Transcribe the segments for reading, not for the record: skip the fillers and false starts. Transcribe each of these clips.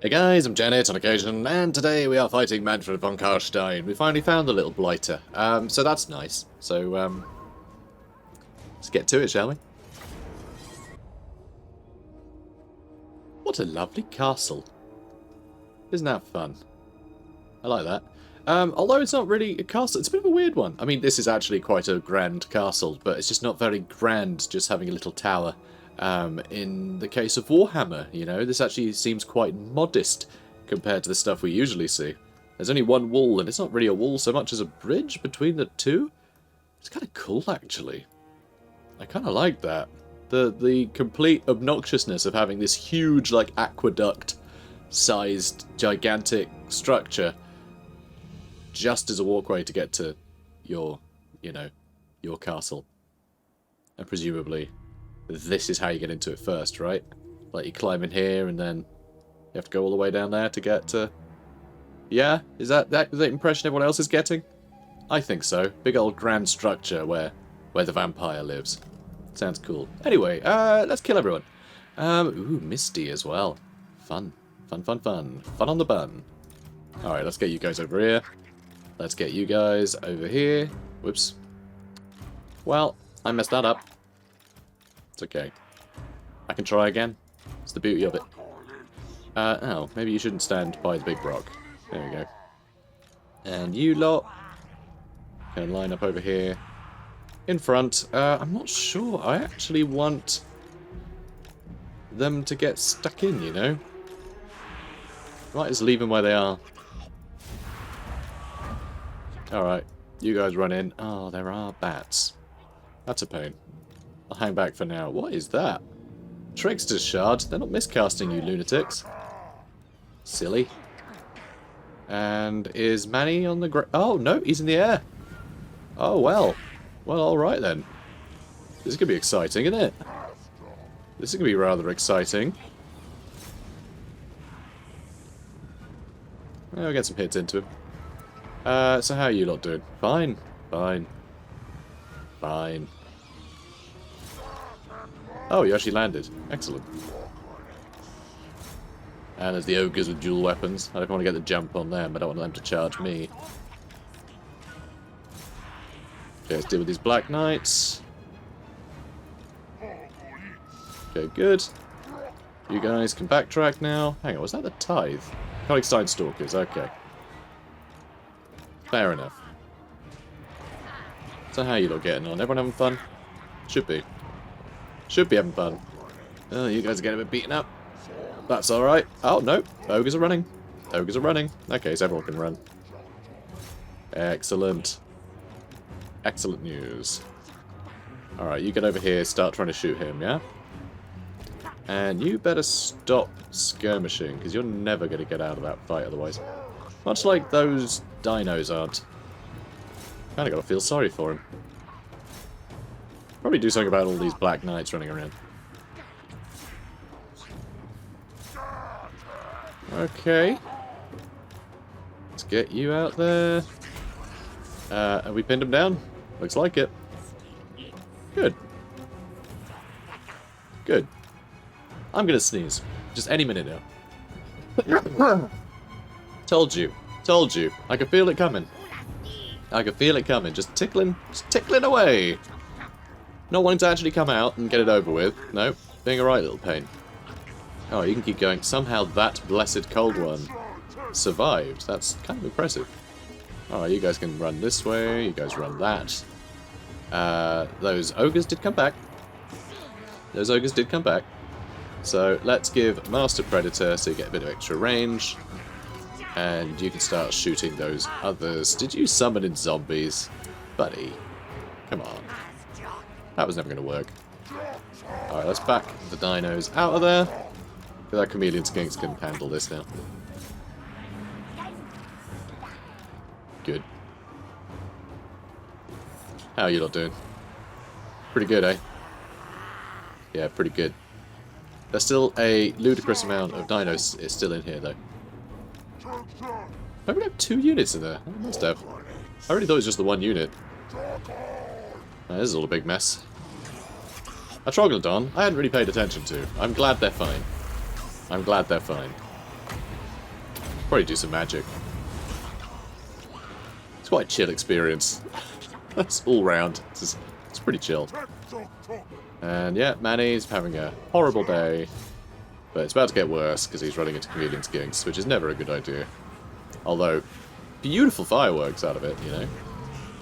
Hey guys, I'm Janet on occasion, and today we are fighting Manfred von Karstein. We finally found the little blighter, so that's nice. So, let's get to it, shall we? What a lovely castle. Isn't that fun? I like that. Although it's not really a castle, it's a bit of a weird one. I mean, this is actually quite a grand castle, but it's just not very grand just having a little tower. In the case of Warhammer, you know, this actually seems quite modest compared to the stuff we usually see. There's only one wall, and it's not really a wall so much as a bridge between the two. It's kind of cool, actually. I kind of like that. The complete obnoxiousness of having this huge, like, aqueduct-sized, gigantic structure just as a walkway to get to your, you know, your castle. And presumably this is how you get into it first, right? Like, you climb in here and then you have to go all the way down there to get to... Yeah? Is that the impression everyone else is getting? I think so. Big old grand structure where the vampire lives. Sounds cool. Anyway, let's kill everyone. Ooh, Misty as well. Fun. Fun, fun, fun. Fun on the bun. Alright, let's get you guys over here. Let's get you guys over here. Whoops. Well, I messed that up. It's okay. I can try again. It's the beauty of it. Oh, maybe you shouldn't stand by the big rock. There we go. And you lot can line up over here. In front. I'm not sure. I actually want them to get stuck in, you know? Might just leave them where they are. Alright. You guys run in. Oh, there are bats. That's a pain. I'll hang back for now. What is that? Trickster's shard? They're not miscasting you, lunatics. Silly. And is Manny on the ground? Oh, no, he's in the air. Oh, well. Well, alright then. This is going to be exciting, isn't it? This is going to be rather exciting. Well, we'll get some hits into him. So how are you lot doing? Fine. Fine. Fine. Oh, you actually landed. Excellent. And there's the ogres with dual weapons. I don't want to get the jump on them. I don't want them to charge me. Okay, let's deal with these black knights. Okay, good. You guys can backtrack now. Hang on, was that the tithe? Colligstein Stalkers, okay. Fair enough. So how you lot getting on? Everyone having fun? Should be. Should be having fun. Oh, you guys are getting a bit beaten up. That's alright. Oh, no. Ogres are running. Ogres are running. Okay, so everyone can run. Excellent. Excellent news. Alright, you get over here, start trying to shoot him, yeah? And you better stop skirmishing, because you're never going to get out of that fight otherwise. Much like those dinos aren't. Kinda gotta feel sorry for him. Probably do something about all these black knights running around. Okay. Let's get you out there. Have we pinned him down? Looks like it. Good. Good. I'm gonna sneeze. Just any minute now. Told you. Told you. I could feel it coming. I could feel it coming. Just tickling away. Not wanting to actually come out and get it over with. No. Being a right little pain. Oh, you can keep going. Somehow that blessed cold one survived. That's kind of impressive. Alright, you guys can run this way. You guys run that. Those ogres did come back. Those ogres did come back. So let's give Master Predator so you get a bit of extra range. And you can start shooting those others. Did you summon in zombies? Buddy. Come on. That was never going to work. Alright, let's back the dinos out of there. That chameleon skinks can handle this now. Good. How are you lot doing? Pretty good, eh? Yeah, pretty good. There's still a ludicrous amount of dinos is still in here, though. I only have 2 units in there. I must have. I already thought it was just the 1 unit. This is all a big mess. A Troglodon I hadn't really paid attention to. I'm glad they're fine. I'm glad they're fine. Probably do some magic. It's quite a chill experience. That's all round. It's pretty chill. And yeah, Manny's having a horrible day. But it's about to get worse because he's running into chameleon skinks, which is never a good idea. Although, beautiful fireworks out of it, you know.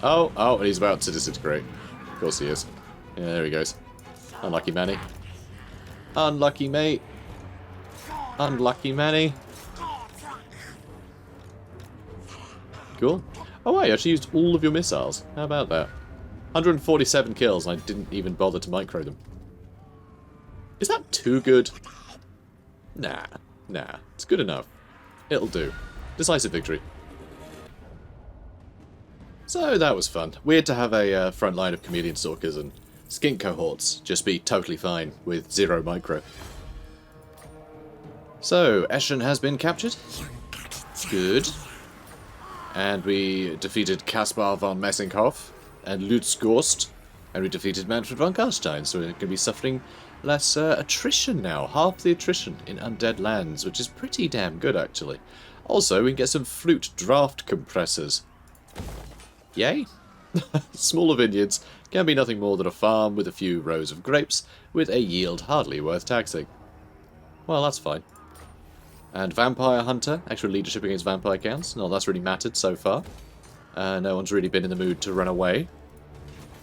Oh, and he's about to disintegrate. Of course he is. Yeah, there he goes. Unlucky Manny. Unlucky, mate. Unlucky Manny. Cool. Oh, I actually used all of your missiles. How about that? 147 kills, and I didn't even bother to micro them. Is that too good? Nah. It's good enough. It'll do. Decisive victory. So, that was fun. Weird to have a front line of chameleon stalkers and skink cohorts just be totally fine with 0 micro. So, Eschen has been captured. Good. And we defeated Caspar von Messinghoff and Lutz Gorst. And we defeated Manfred von Karstein, so we're going to be suffering less attrition now. Half the attrition in Undead Lands, which is pretty damn good, actually. Also, we can get some flute draft compressors. Yay! Smaller vineyards can be nothing more than a farm with a few rows of grapes, with a yield hardly worth taxing. Well, that's fine. And Vampire Hunter, actual leadership against vampire counts. No, that's really mattered so far. No one's really been in the mood to run away.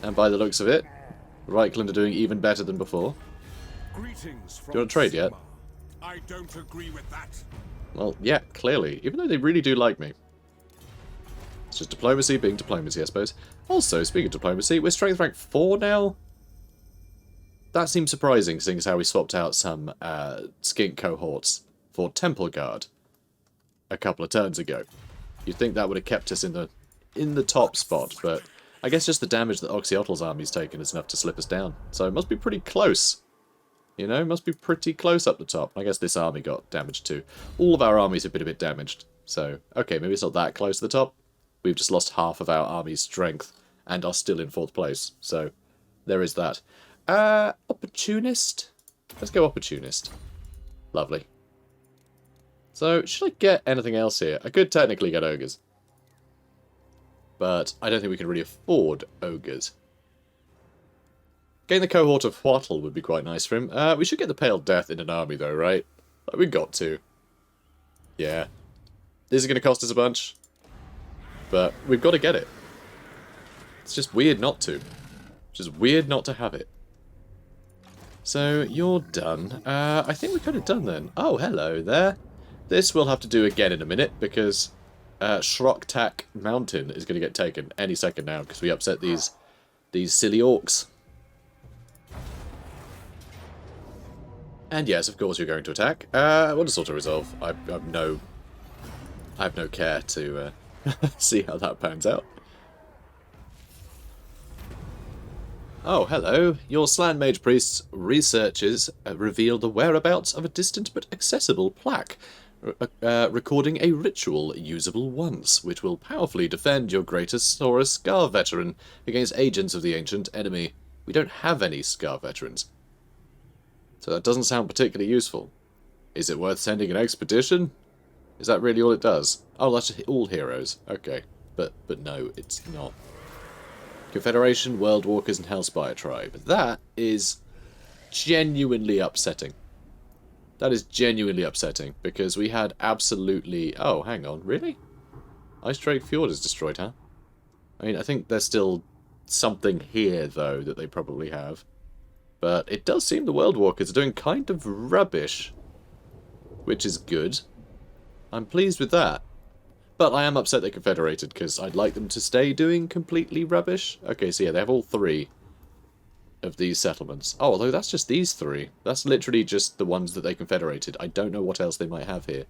And by the looks of it, Reichland are doing even better than before. Greetings from Do you want to trade yet? I don't agree with that. Well, yeah, clearly. Even though they really do like me. It's just diplomacy being diplomacy, I suppose. Also, speaking of diplomacy, we're strength rank 4 now. That seems surprising, seeing as how we swapped out some skink cohorts for Temple Guard a couple of turns ago. You'd think that would have kept us in the top spot, but I guess just the damage that Oxyotl's army's taken is enough to slip us down. So it must be pretty close. You know, must be pretty close up the top. I guess this army got damaged too. All of our armies have been a bit damaged. So, okay, maybe it's not that close to the top. We've just lost half of our army's strength and are still in 4th place. So, there is that. Opportunist? Let's go Opportunist. Lovely. So, should I get anything else here? I could technically get Ogres. But I don't think we can really afford Ogres. Getting the cohort of Hwatl would be quite nice for him. We should get the Pale Death in an army though, right? Like, we got to. Yeah. This is going to cost us a bunch. But we've got to get it. It's just weird not to. It's just weird not to have it. So, you're done. I think we're kind of done then. Oh, hello there. This we'll have to do again in a minute, because Shroktak Mountain is going to get taken any second now, because we upset these silly orcs. And yes, of course, you're going to attack. What does auto-resolve? I have no care to see how that pans out. Oh, hello. Your Slan Mage Priest's researchers reveal the whereabouts of a distant but accessible plaque, recording a ritual usable once, which will powerfully defend your greatest Saurus Scar veteran against agents of the ancient enemy. We don't have any Scar veterans, so that doesn't sound particularly useful. Is it worth sending an expedition? Is that really all it does? Oh, that's all heroes. Okay, but no, it's not. Confederation, World Walkers, and Hellspire Tribe. That is genuinely upsetting. That is genuinely upsetting, because we had absolutely... Oh, hang on, really? Ice Drake Fjord is destroyed, huh? I mean, I think there's still something here, though, that they probably have. But it does seem the World Walkers are doing kind of rubbish, which is good. I'm pleased with that. But I am upset they're confederated, because I'd like them to stay doing completely rubbish. Okay, so yeah, they have all 3 of these settlements. Oh, although that's just these 3. That's literally just the ones that they confederated. I don't know what else they might have here.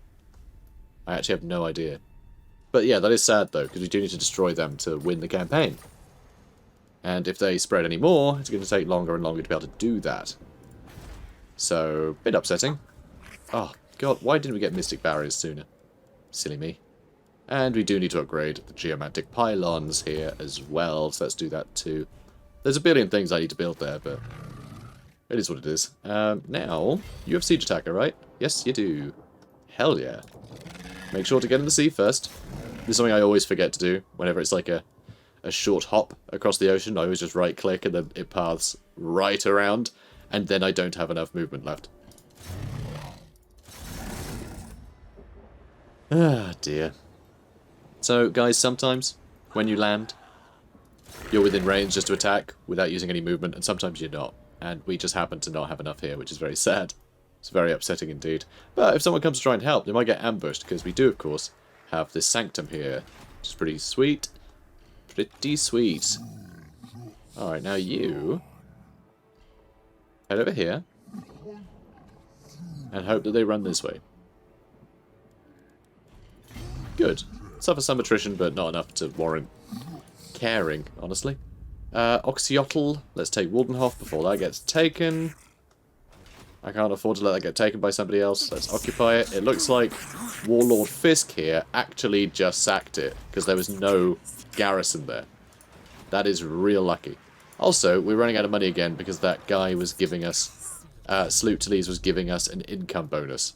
I actually have no idea. But yeah, that is sad, though, because we do need to destroy them to win the campaign. And if they spread any more, it's going to take longer and longer to be able to do that. So, a bit upsetting. Oh, God, why didn't we get Mystic Barriers sooner? Silly me. And we do need to upgrade the geomantic pylons here as well, so let's do that too. There's a billion things I need to build there, but it is what it is. Now, you have Siege Attacker, right? Yes, you do. Hell yeah. Make sure to get in the sea first. This is something I always forget to do whenever it's like a short hop across the ocean. I always just right click and then it paths right around, and then I don't have enough movement left. Ah, dear. So, guys, sometimes when you land, you're within range just to attack without using any movement, and sometimes you're not. And we just happen to not have enough here, which is very sad. It's very upsetting indeed. But if someone comes to try and help, they might get ambushed, because we do, of course, have this sanctum here, which is pretty sweet. Pretty sweet. Alright, now you head over here and hope that they run this way. Good. Suffer some attrition, but not enough to warrant caring, honestly. Oxyotl. Let's take Waldenhof before that gets taken. I can't afford to let that get taken by somebody else. Let's occupy it. It looks like Warlord Fisk here actually just sacked it, because there was no garrison there. That is real lucky. Also, we're running out of money again because that guy was giving us... Sloot Talese was giving us an income bonus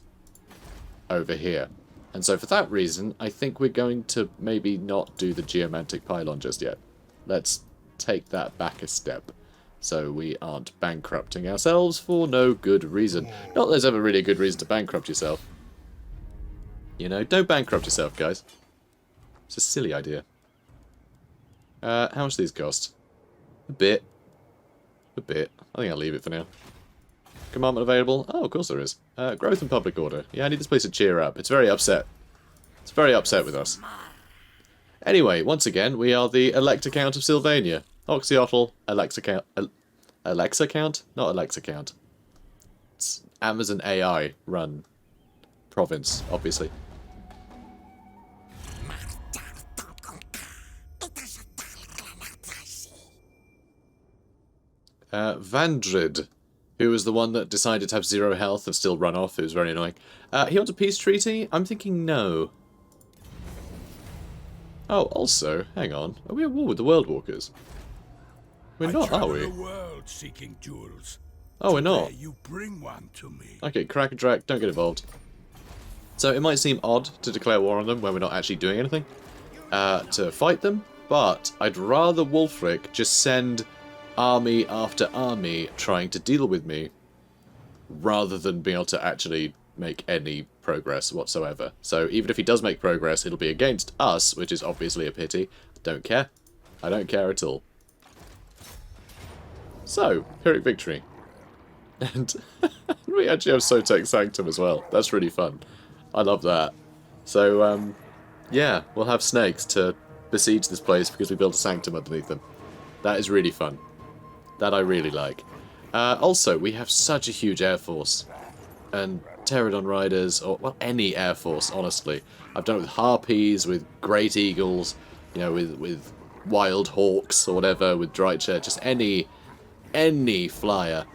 over here. And so for that reason, I think we're going to maybe not do the geomantic pylon just yet. Let's take that back a step, so we aren't bankrupting ourselves for no good reason. Not that there's ever really a good reason to bankrupt yourself. You know, don't bankrupt yourself, guys. It's a silly idea. How much do these cost? A bit. A bit. I think I'll leave it for now. Commandment available? Oh, of course there is. Growth and public order. Yeah, I need this place to cheer up. It's very upset. It's very upset with us. Anyway, once again, we are the Elector Count of Sylvania. Oxyotl, Alexa Count. Alexa Count? Not Alexa Count. It's Amazon AI run province, obviously. Vandrid, who was the one that decided to have 0 health and still run off. It was very annoying. He wants a peace treaty? I'm thinking no. Oh, also, hang on. Are we at war with the World Walkers? We're not, are we? The world seeking jewels. Oh, we're not. You bring one to me. Okay, Crackadrak, don't get involved. So it might seem odd to declare war on them when we're not actually doing anything to fight them, but I'd rather Wulfric just send army after army trying to deal with me rather than being able to actually make any progress whatsoever. So even if he does make progress, it'll be against us, which is obviously a pity. Don't care. I don't care at all. So, Pyrrhic victory. And we actually have Sotek Sanctum as well. That's really fun. I love that. So, yeah, we'll have snakes to besiege this place because we built a sanctum underneath them. That is really fun. That I really like. Also, we have such a huge air force. And Pterodon Riders, or, well, any air force, honestly. I've done it with Harpies, with Great Eagles, you know, with Wild Hawks, or whatever, with Drycha, just any flyer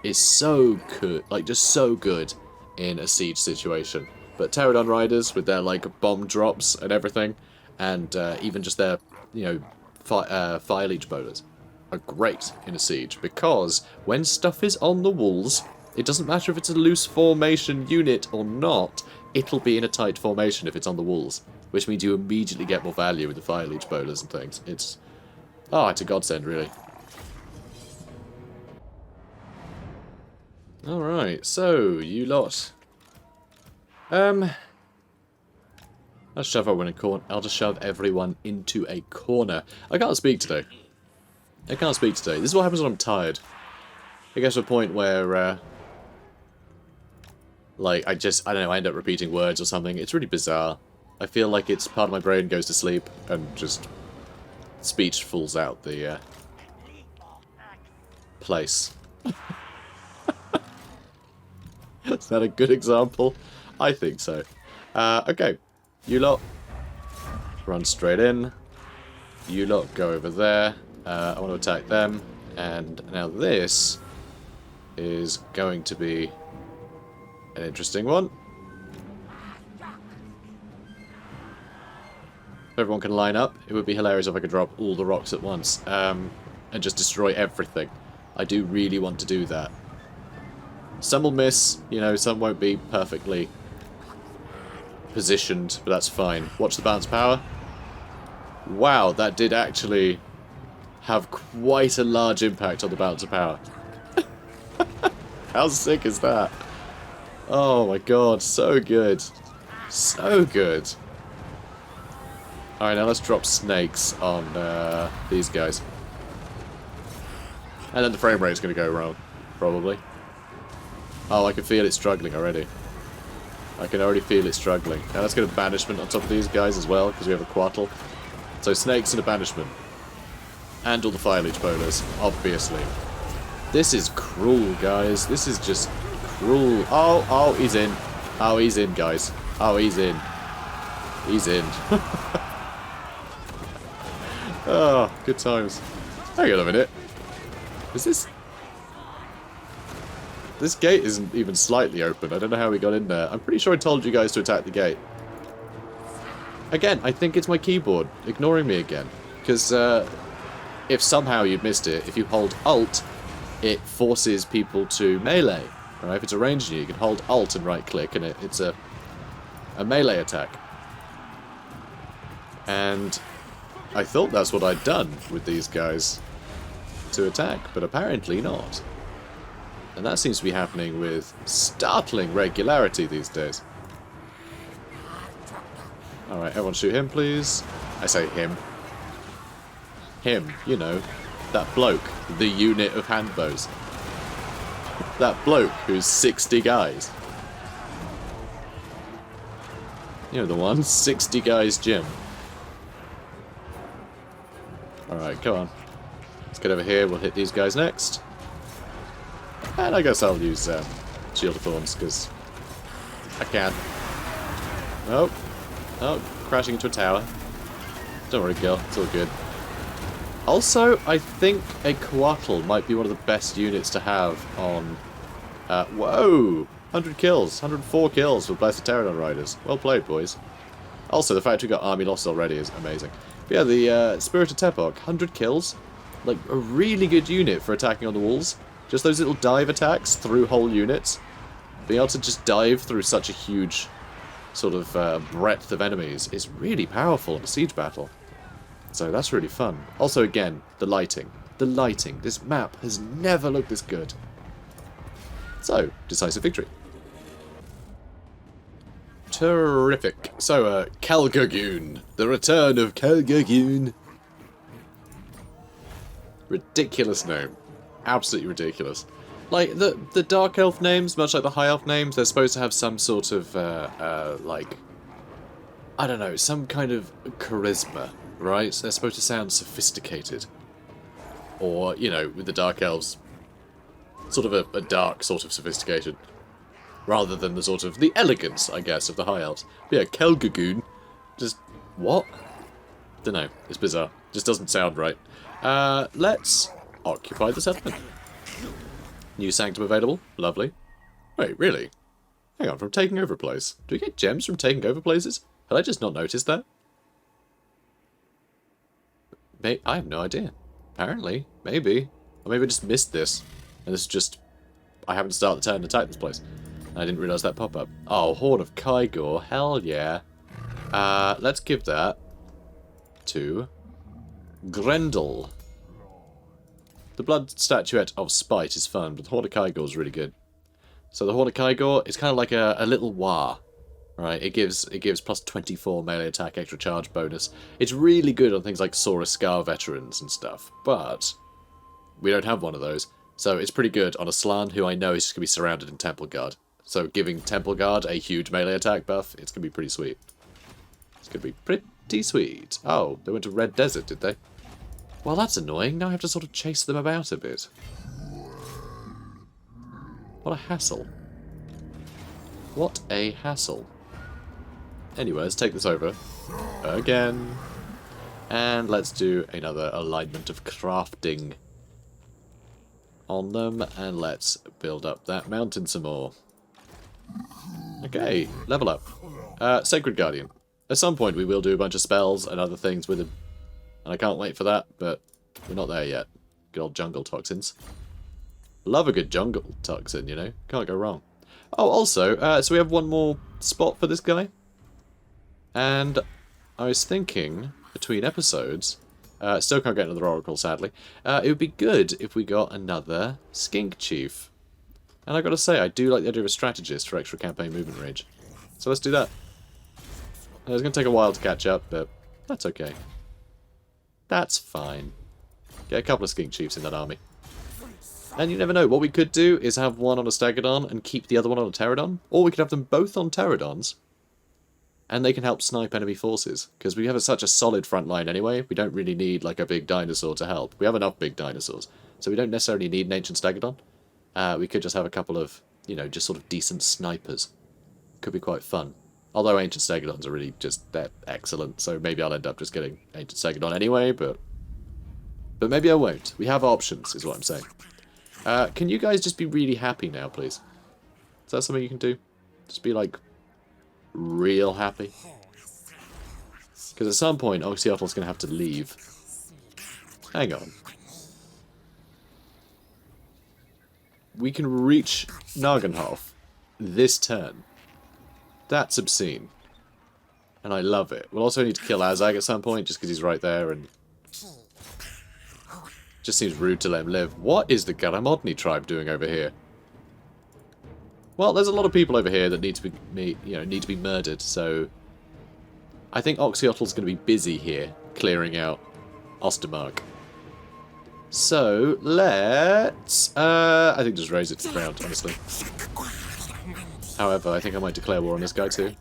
is so good, like, just so good in a siege situation. But Pterodon Riders, with their, like, bomb drops and everything, and even just their, you know, fire leech bowlers, are great in a siege, because when stuff is on the walls, it doesn't matter if it's a loose formation unit or not, it'll be in a tight formation if it's on the walls, which means you immediately get more value with the fire leech bowlers and things. It's a godsend, really. Alright, so, you lot. I'll shove everyone in a corner. I'll just shove everyone into a corner. I can't speak today. This is what happens when I'm tired. It gets to a point where, like, I don't know, I end up repeating words or something. It's really bizarre. I feel like it's part of my brain goes to sleep and just speech falls out the place. Is that a good example? I think so. Okay. You lot run straight in. You lot go over there. I want to attack them. And now this is going to be an interesting one. If everyone can line up, it would be hilarious if I could drop all the rocks at once and just destroy everything. I do really want to do that. Some will miss, you know, some won't be perfectly positioned, but that's fine. Watch the bounce power. Wow, that did actually have quite a large impact on the bounce of power. How sick is that? Oh my god, so good. So good. Alright, now let's drop snakes on these guys. And then the frame rate's going to go wrong, probably. Oh, I can feel it struggling already. I can already feel it struggling. Now let's get a banishment on top of these guys as well, because we have a Quattle. So snakes and a banishment. And all the fire leech bonus, obviously. This is cruel, guys. This is just cruel. Oh, he's in. Oh, he's in, guys. Oh, he's in. He's in. Oh, good times. Hang on a minute. Is this... This gate isn't even slightly open. I don't know how we got in there. I'm pretty sure I told you guys to attack the gate. Again, I think it's my keyboard ignoring me again. Because if somehow you've missed it, if you hold Alt, it forces people to melee. Right? If it's a ranged you can hold Alt and right click and it's a melee attack. And I thought that's what I'd done with these guys to attack, but apparently not. And that seems to be happening with startling regularity these days. Alright, everyone shoot him, please. I say him. Him, you know, that bloke, the unit of handbows. That bloke who's 60 guys. You know the one, 60 guys gym. Alright, come on. Let's get over here, we'll hit these guys next. And I guess I'll use Shield of Thorns, because I can. Nope. Oh, crashing into a tower. Don't worry, girl, it's all good. Also, I think a Quattle might be one of the best units to have on... whoa! 100 kills, 104 kills for Blessed Pterodon Riders. Well played, boys. Also, the fact we got army lost already is amazing. But yeah, the Spirit of Tepok, 100 kills. Like, a really good unit for attacking on the walls. Just those little dive attacks through whole units. Being able to just dive through such a huge sort of breadth of enemies is really powerful in a siege battle. So that's really fun. Also, again, the lighting. The lighting. This map has never looked this good. So, decisive victory. Terrific. So, Calgagoon. The return of Calgagoon. Ridiculous name. Absolutely ridiculous. Like, the Dark Elf names, much like the High Elf names, they're supposed to have some sort of, like... I don't know, some kind of charisma, right? They're supposed to sound sophisticated. Or, you know, with the Dark Elves, sort of a dark sort of sophistication. Rather than the sort of, the elegance, I guess, of the High Elves. But yeah, Calgagoon, just, what? Dunno, it's bizarre. Just doesn't sound right. Let's occupy the settlement. New sanctum available. Lovely. Wait, really? Hang on, from taking over a place. Do we get gems from taking over places? Had I just not noticed that? I have no idea. Apparently. Maybe. Or maybe I just missed this. And this is just... I haven't started the turn to attack this place. And I didn't realise that pop-up. Oh, Horn of Kygor. Hell yeah. Let's give that to Grendel. The blood statuette of spite is fun, but the Horn of Kygor is really good. So the Horn of Kygor is kind of like a little War. Right, it gives plus 24 melee attack extra charge bonus. It's really good on things like Sora Scar veterans and stuff, but we don't have one of those. So it's pretty good on a Slan who I know is just going to be surrounded in Temple Guard. So giving Temple Guard a huge melee attack buff, it's going to be pretty sweet. It's going to be pretty sweet. Oh, they went to Red Desert, did they? Well, that's annoying. Now I have to sort of chase them about a bit. What a hassle. What a hassle. Anyway, let's take this over again. And let's do another alignment of crafting on them. And let's build up that mountain some more. Okay, level up. Sacred Guardian. At some point we will do a bunch of spells and other things with him. And I can't wait for that, but we're not there yet. Good old jungle toxins. Love a good jungle toxin, you know. Can't go wrong. Oh, also, so we have one more spot for this guy. And I was thinking, between episodes, still can't get into the Oracle, sadly, it would be good if we got another Skink Chief. And I gotta say, I do like the idea of a strategist for extra campaign movement range. So let's do that. It's gonna take a while to catch up, but that's okay. That's fine. Get a couple of Skink Chiefs in that army. And you never know, what we could do is have one on a Stegodon and keep the other one on a Pterodon. Or we could have them both on Pterodons. And they can help snipe enemy forces. Because we have such a solid front line anyway, we don't really need like a big dinosaur to help. We have enough big dinosaurs. So we don't necessarily need an Ancient Stegodon. We could just have a couple of, you know, just sort of decent snipers. Could be quite fun. Although Ancient Stegodons are really just, they're excellent. So maybe I'll end up just getting Ancient Stegodon anyway, but maybe I won't. We have options, is what I'm saying. Can you guys just be really happy now, please? Is that something you can do? Just be, like, real happy? Because at some point, Oxyotl's going to have to leave. Hang on. We can reach Nagenhof this turn. That's obscene. And I love it. We'll also need to kill Azhag at some point, just because he's right there, and just seems rude to let him live. What is the Garamodni tribe doing over here? Well, there's a lot of people over here that need to be murdered, so I think Oxyotl's going to be busy here, clearing out Ostermark. So, let's, I think just raise it to the ground, honestly. However, I think I might declare war on this guy too.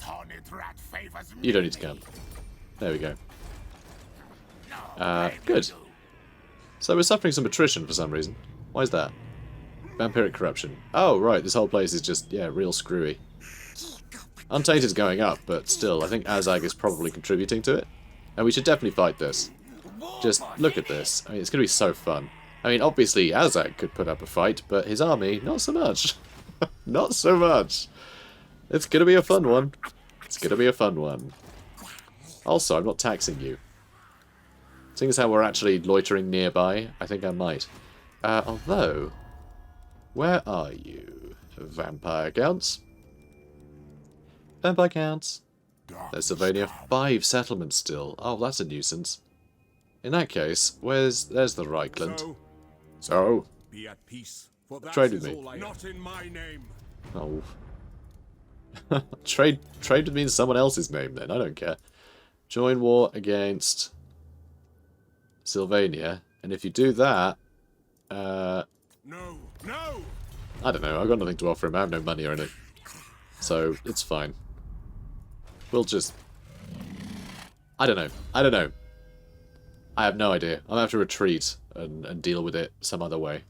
You don't need to come. There we go. Good. So we're suffering some attrition for some reason. Why is that? Vampiric corruption. Oh, right, this whole place is just, yeah, real screwy. Untainted's going up, but still, I think Azhag is probably contributing to it. And we should definitely fight this. Just look at this. I mean, it's going to be so fun. I mean, obviously, Azhag could put up a fight, but his army, not so much. Not so much. It's going to be a fun one. It's going to be a fun one. Also, I'm not taxing you. Seeing as how we're actually loitering nearby, I think I might. Although, where are you, vampire counts? Vampire counts. There's Sylvania 5 settlements still. Oh, that's a nuisance. In that case, there's the Reichland. So, be at peace, for that trade with is me. all I not in my name. Oh. Trade with me in someone else's name then, I don't care. Join war against Sylvania, and if you do that, No. I don't know, I've got nothing to offer him, I have no money or anything. So, it's fine. We'll just... I don't know. I have no idea. I'm going to have to retreat and deal with it some other way.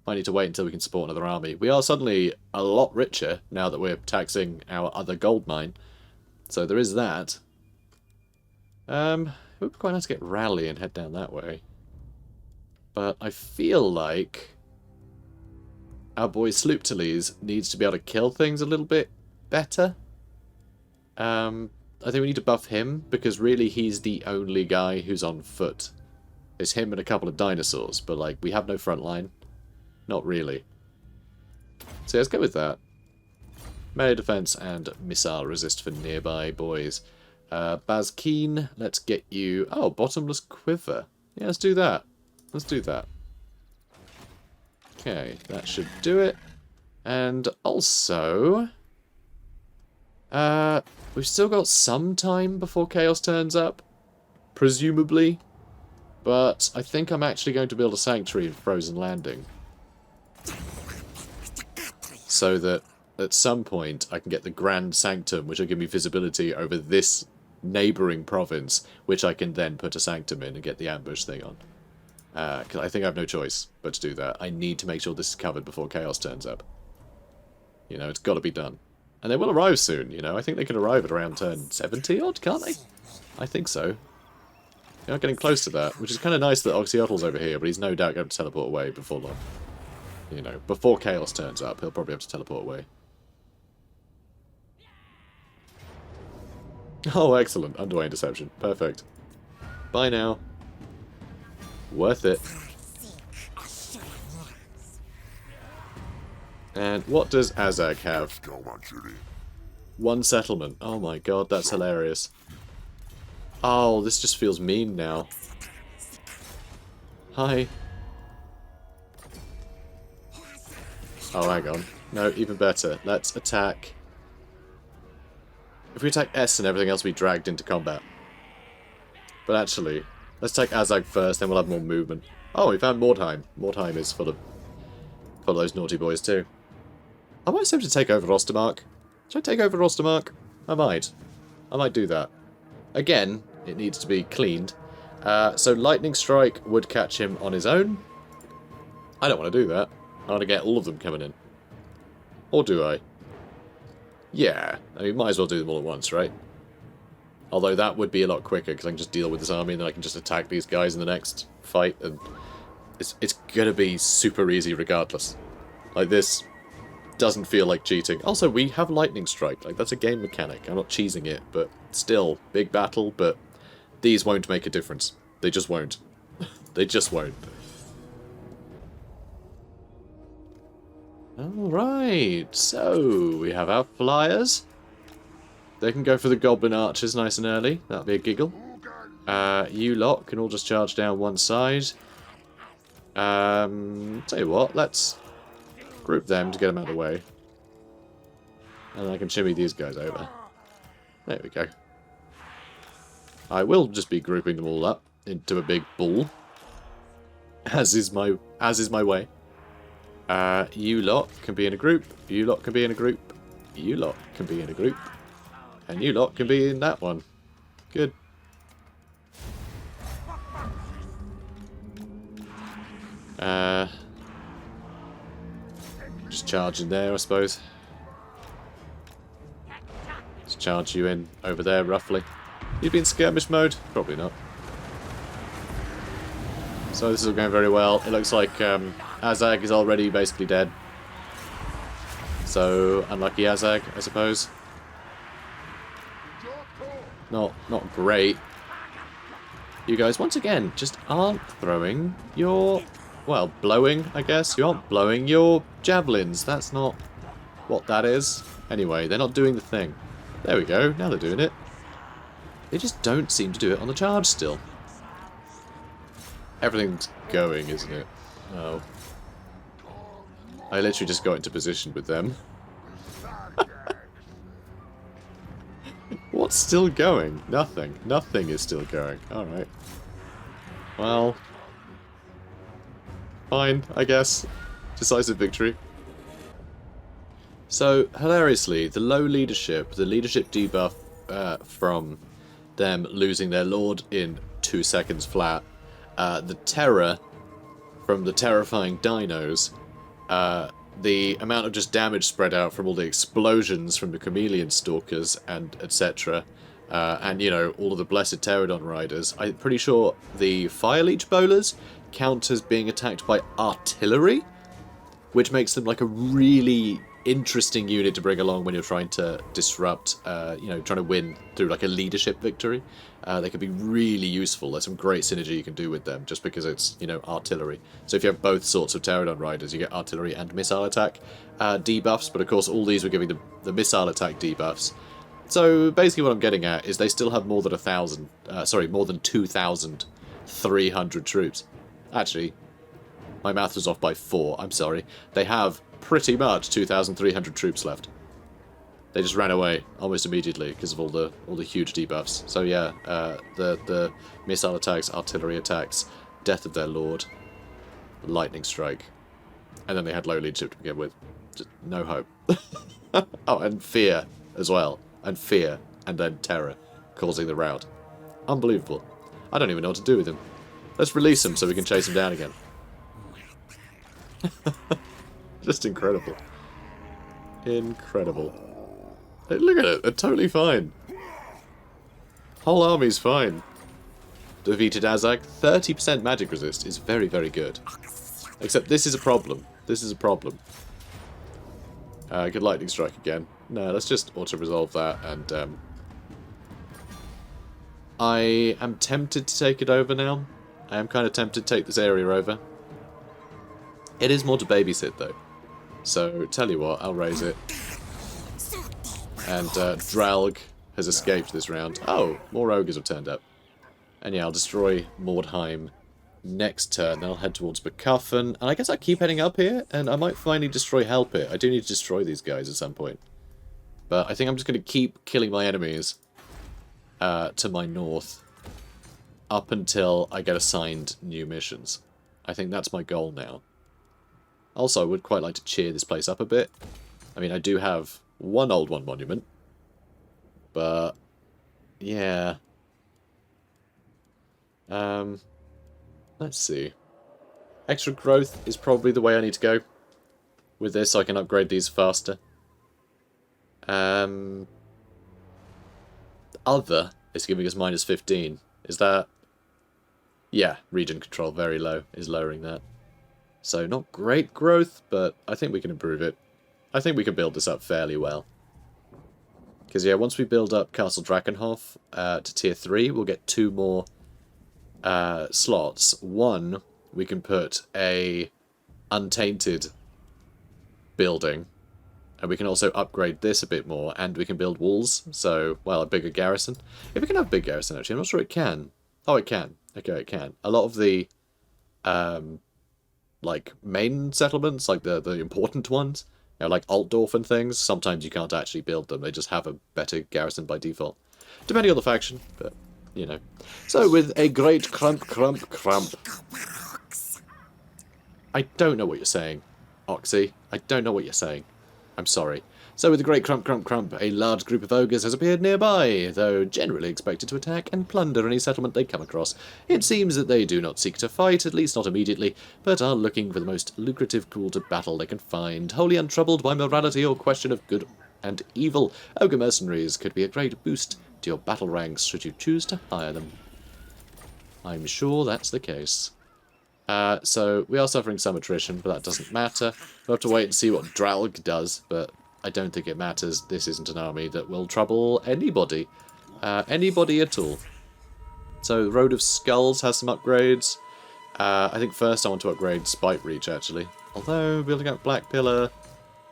I need to wait until we can support another army. We are suddenly a lot richer now that we're taxing our other gold mine. So there is that. It would be quite nice to get Rally and head down that way. But I feel like our boy Slooptales needs to be able to kill things a little bit better. I think we need to buff him, because really he's the only guy who's on foot. It's him and a couple of dinosaurs, but like, we have no front line. Not really. So let's go with that. Melee defense and missile resist for nearby boys. Bazkeen, let's get you... Oh, bottomless quiver. Yeah, let's do that. Let's do that. Okay, that should do it. And also... we've still got some time before Chaos turns up. Presumably. But I think I'm actually going to build a sanctuary in Frozen Landing. So that at some point I can get the Grand Sanctum, which will give me visibility over this neighbouring province, which I can then put a sanctum in and get the ambush thing on. Because I think I have no choice but to do that. I need to make sure this is covered before Chaos turns up. You know, it's got to be done. And they will arrive soon, you know. I think they can arrive at around turn 70 odd, can't they? I think so. They are getting close to that, which is kind of nice that Oxyotl's over here, but he's no doubt going to teleport away before long. You know, before Chaos turns up, he'll probably have to teleport away. Oh, excellent. Underway interception. Perfect. Bye now. Worth it. And what does Azhag have? One settlement. Oh my god, that's hilarious. Oh, this just feels mean now. Hi. Oh, hang on. No, even better. Let's attack. If we attack S and everything else, we dragged into combat. But actually, let's take Azhag first, then we'll have more movement. Oh, we found Mordheim. Mordheim is full of those naughty boys too. I might attempt to take over Ostermark. Should I take over Ostermark? I might. I might do that. Again, it needs to be cleaned. So Lightning Strike would catch him on his own. I don't want to do that. I want to get all of them coming in. Or do I? Yeah. I mean, might as well do them all at once, right? Although that would be a lot quicker, because I can just deal with this army, and then I can just attack these guys in the next fight, and it's gonna be super easy regardless. Like, this doesn't feel like cheating. Also, we have Lightning Strike. Like, that's a game mechanic. I'm not cheesing it, but still, big battle, but these won't make a difference. They just won't. They just won't. Alright, so we have our flyers. They can go for the Goblin Archers nice and early. That'll be a giggle. You lot can all just charge down one side. Tell you what, let's group them to get them out of the way. And I can shimmy these guys over. There we go. I will just be grouping them all up into a big ball. As is my way. You lot can be in a group. You lot can be in a group. You lot can be in a group. And you lot can be in that one. Good. Just charge in there, I suppose. Just charge you in over there, roughly. You'd be in skirmish mode? Probably not. So this is all going very well. It looks like Azhag is already basically dead. So, unlucky Azhag, I suppose. Not great. You guys, once again, just aren't throwing your... Well, blowing, I guess. You aren't blowing your javelins. That's not what that is. Anyway, they're not doing the thing. There we go. Now they're doing it. They just don't seem to do it on the charge still. Everything's going, isn't it? Oh. I literally just got into position with them. What's still going? Nothing. Nothing is still going. Alright. Well... Fine, I guess. Decisive victory. So, hilariously, the low leadership, the leadership debuff from them losing their lord in 2 seconds flat, the terror from the terrifying dinos, the amount of just damage spread out from all the explosions from the chameleon stalkers and etc. And, you know, all of the blessed pterodon riders. I'm pretty sure the fire leech bowlers count as being attacked by artillery, which makes them like a really interesting unit to bring along when you're trying to disrupt, you know, trying to win through like a leadership victory. They can be really useful. There's some great synergy you can do with them just because it's, you know, artillery. So if you have both sorts of pterodon riders, you get artillery and missile attack debuffs, but of course all these were giving the missile attack debuffs. So basically what I'm getting at is they still have more than 2,300 troops. Actually, my math was off by 4, I'm sorry. They have pretty much 2,300 troops left. They just ran away almost immediately because of all the huge debuffs. So yeah, the missile attacks, artillery attacks, death of their lord, lightning strike, and then they had low leadership to begin with. Just no hope. Oh, and fear as well, and fear, and then terror, causing the rout. Unbelievable. I don't even know what to do with him. Let's release him so we can chase him down again. Just incredible. Incredible. Hey, look at it, they're totally fine. Whole army's fine. Defeated Azhag. 30% magic resist is very, very good. Except this is a problem. This is a problem. Good lightning strike again. No, let's just auto-resolve that, and I am tempted to take it over now. I am kind of tempted to take this area over. It is more to babysit, though. So, tell you what, I'll raise it. And Dralg has escaped this round. Oh, more ogres have turned up. And yeah, I'll destroy Mordheim next turn. Then I'll head towards Becuffen. And I guess I keep heading up here, and I might finally destroy Hellpit. I do need to destroy these guys at some point. But I think I'm just going to keep killing my enemies to my north up until I get assigned new missions. I think that's my goal now. Also, I would quite like to cheer this place up a bit. I mean, I do have one Old One monument. But, yeah. Let's see. Extra growth is probably the way I need to go. With this, I can upgrade these faster. Other is giving us minus 15. Is that... Yeah, region control, very low, is lowering that. So, not great growth, but I think we can improve it. I think we can build this up fairly well. Because, yeah, once we build up Castle Drakenhof to tier 3, we'll get 2 more slots. One, we can put a untainted building, and we can also upgrade this a bit more, and we can build walls, so, well, a bigger garrison. If it can have a big garrison, actually, I'm not sure it can. Oh, it can. Okay, it can. A lot of the, like, main settlements, like the important ones, you know, like Altdorf and things, sometimes you can't actually build them. They just have a better garrison by default. Depending on the faction, but, you know. So, with a great crump. I don't know what you're saying, Oxy. I don't know what you're saying. I'm sorry. So with a great crump, a large group of ogres has appeared nearby, though generally expected to attack and plunder any settlement they come across. It seems that they do not seek to fight, at least not immediately, but are looking for the most lucrative call to battle they can find, wholly untroubled by morality or question of good and evil. Ogre mercenaries could be a great boost to your battle ranks should you choose to hire them. I'm sure that's the case. So we are suffering some attrition, but that doesn't matter. We'll have to wait and see what Dralg does, but I don't think it matters. This isn't an army that will trouble anybody. Anybody at all. So Road of Skulls has some upgrades. I think first I want to upgrade Spite Reach, actually. Although building up Black Pillar,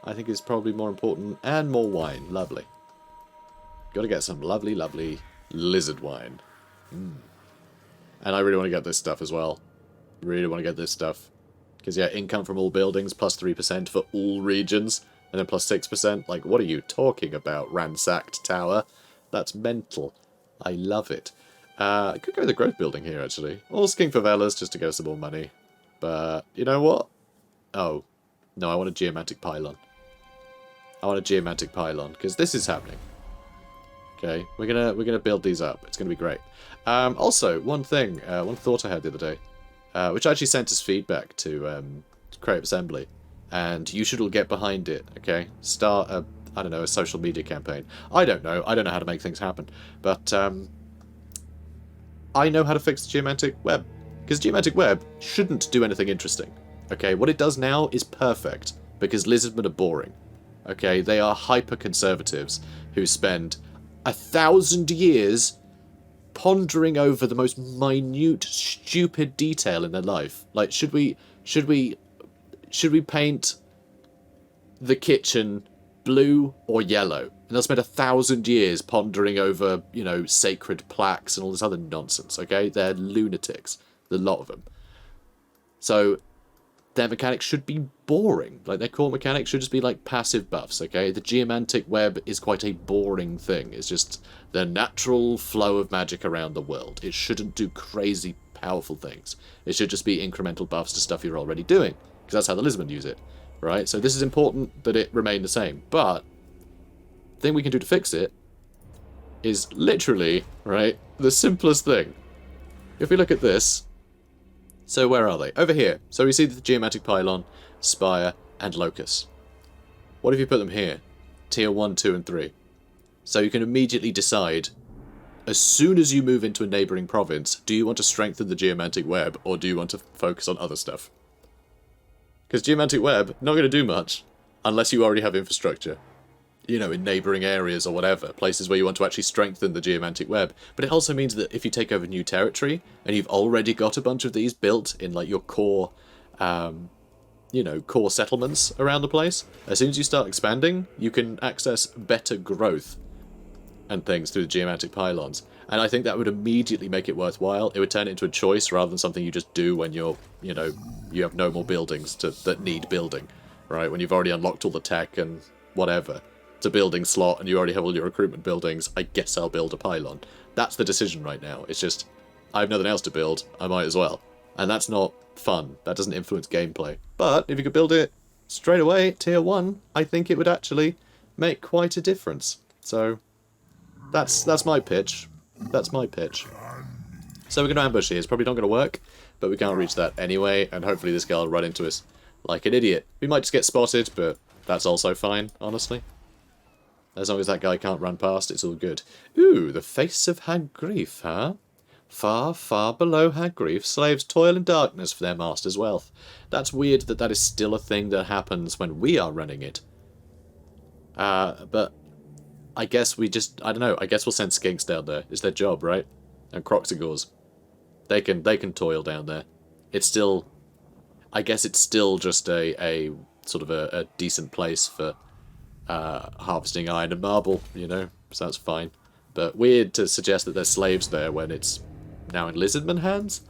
I think is probably more important. And more wine. Lovely. Gotta get some lovely, lovely lizard wine. And I really want to get this stuff as well. Really want to get this stuff. Because, yeah, income from all buildings, plus 3% for all regions. And then plus 6%. Like, what are you talking about, ransacked tower? That's mental. I love it. I could go with the growth building here, actually. Or Sking Favelas, just to get some more money. But, you know what? Oh. No, I want a geomantic pylon. I want a geomantic pylon, because this is happening. Okay, we're gonna build these up. It's gonna be great. Also, one thing, one thought I had the other day, which I actually sent as feedback to Creative Assembly, and you should all get behind it. Okay, start a, I don't know, a social media campaign. I don't know how to make things happen, but I know how to fix the Geomantic Web, because Geomantic Web shouldn't do anything interesting. Okay, what it does now is perfect because lizardmen are boring. Okay, they are hyper conservatives who spend 1,000 years pondering over the most minute, stupid detail in their life. Like, should we paint the kitchen blue or yellow? And they'll spend 1,000 years pondering over, you know, sacred plaques and all this other nonsense. Okay, they're lunatics, the lot of them. So their mechanics should be boring. Like, their core mechanics should just be like passive buffs, okay? The Geomantic Web is quite a boring thing. It's just the natural flow of magic around the world. It shouldn't do crazy powerful things. It should just be incremental buffs to stuff you're already doing, because that's how the lizardmen use it, right? So this is important that it remain the same. But the thing we can do to fix it is literally, right, the simplest thing. If we look at this, so where are they? Over here. So we see the Geomantic Pylon, Spire, and Locus. What if you put them here? Tier 1, 2, and 3. So you can immediately decide, as soon as you move into a neighbouring province, do you want to strengthen the Geomantic Web, or do you want to focus on other stuff? Because Geomantic Web, not going to do much, unless you already have infrastructure. You know, in neighbouring areas or whatever, places where you want to actually strengthen the Geomantic Web. But it also means that if you take over new territory, and you've already got a bunch of these built in, like, your core, you know, core settlements around the place, as soon as you start expanding, you can access better growth and things through the geomantic pylons. And I think that would immediately make it worthwhile. It would turn it into a choice rather than something you just do when you're, you know, you have no more buildings that need building, right? When you've already unlocked all the tech and whatever. It's a building slot and you already have all your recruitment buildings. I guess I'll build a pylon. That's the decision right now. It's just, I have nothing else to build. I might as well. And that's not fun. That doesn't influence gameplay. But if you could build it straight away, tier 1, I think it would actually make quite a difference. So that's my pitch. That's my pitch. So we're going to ambush here. It's probably not going to work, but we can't reach that anyway, and hopefully this guy will run into us like an idiot. We might just get spotted, but that's also fine, honestly. As long as that guy can't run past, it's all good. Ooh, the face of Hag Grief, huh? Far, far below Hag Grief, slaves toil in darkness for their master's wealth. That's weird that that is still a thing that happens when we are running it. But I guess we just, I don't know, I guess we'll send skinks down there. It's their job, right? And croxigors. They can toil down there. It's still, I guess it's still just a sort of a decent place for harvesting iron and marble, you know, so that's fine. But weird to suggest that there's slaves there when it's now in lizardman hands.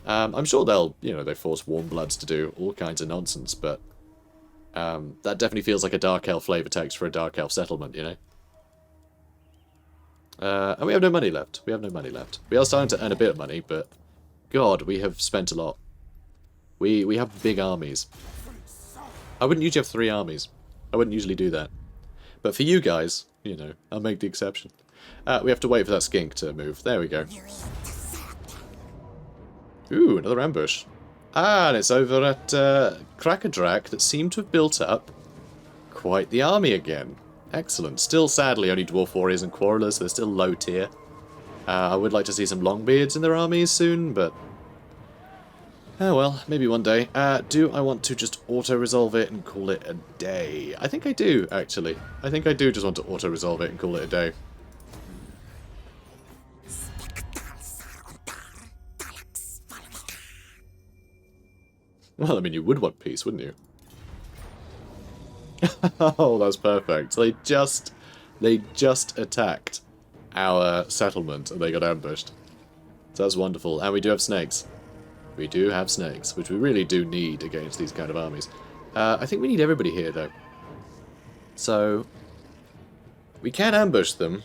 I'm sure they'll, you know, they force warm bloods to do all kinds of nonsense, but that definitely feels like a Dark Elf flavor text for a Dark Elf settlement, you know. And we have no money left. We have no money left. We are starting to earn a bit of money, but God, we have spent a lot. We have big armies. I wouldn't usually have 3 armies. I wouldn't usually do that. But for you guys, you know, I'll make the exception. We have to wait for that skink to move. There we go. Ooh, another ambush. Ah, and it's over at Krakadrak that seemed to have built up quite the army again. Excellent. Still, sadly, only Dwarf Warriors and Quarrelers. They're still low tier. I would like to see some Longbeards in their armies soon, but... oh well, maybe one day. Do I want to just auto-resolve it and call it a day? I think I do, actually. I think I do just want to auto-resolve it and call it a day. Well, I mean, you would want peace, wouldn't you? Oh, that's perfect. They just attacked our settlement and they got ambushed. So that's wonderful. And we do have snakes. We do have snakes, which we really do need against these kind of armies. I think we need everybody here, though. So, we can ambush them,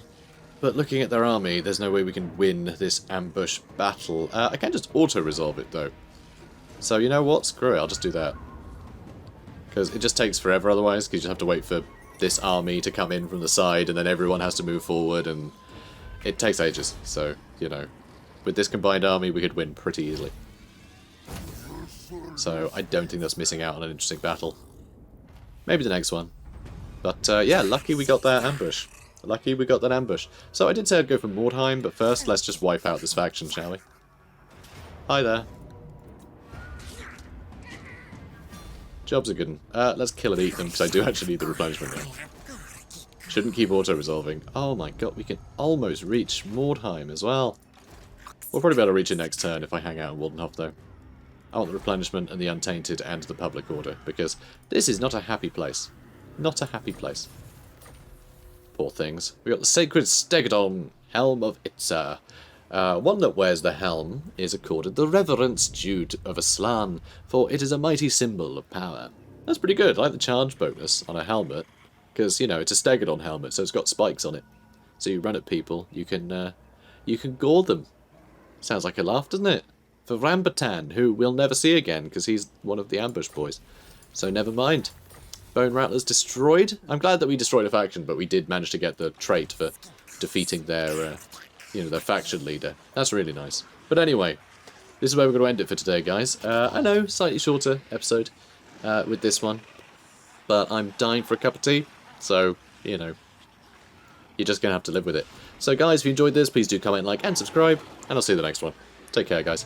but looking at their army, there's no way we can win this ambush battle. I can just auto-resolve it, though. So, you know what? Screw it, I'll just do that. Because it just takes forever otherwise, because you just have to wait for this army to come in from the side, and then everyone has to move forward, and it takes ages. So, you know, with this combined army, we could win pretty easily. So I don't think that's missing out on an interesting battle. Maybe the next one. But yeah, lucky we got that ambush. Lucky we got that ambush. So I did say I'd go for Mordheim, but first let's just wipe out this faction, shall we? Hi there. Job's a good one. Let's kill and eat them, because I do actually need the replenishment now. Shouldn't keep auto-resolving. Oh my god, we can almost reach Mordheim as well. We'll probably be able to reach it next turn if I hang out in Waldenhof, though. I want the replenishment and the untainted and the public order, because this is not a happy place. Not a happy place. Poor things. We got the sacred Stegadon, Helm of Itza. One that wears the helm is accorded the reverence due of Aslan, for it is a mighty symbol of power. That's pretty good. I like the charge bonus on a helmet, because, you know, it's a Stegadon helmet, so it's got spikes on it. So you run at people, you can gore them. Sounds like a laugh, doesn't it? For Rambatan, who we'll never see again, because he's one of the ambush boys. So never mind. Bone Rattlers destroyed. I'm glad that we destroyed a faction, but we did manage to get the trait for defeating their, you know, their faction leader. That's really nice. But anyway, this is where we're going to end it for today, guys. I know, slightly shorter episode with this one, but I'm dying for a cup of tea, so, you know, you're just going to have to live with it. So guys, if you enjoyed this, please do comment, like, and subscribe, and I'll see you in the next one. Take care, guys.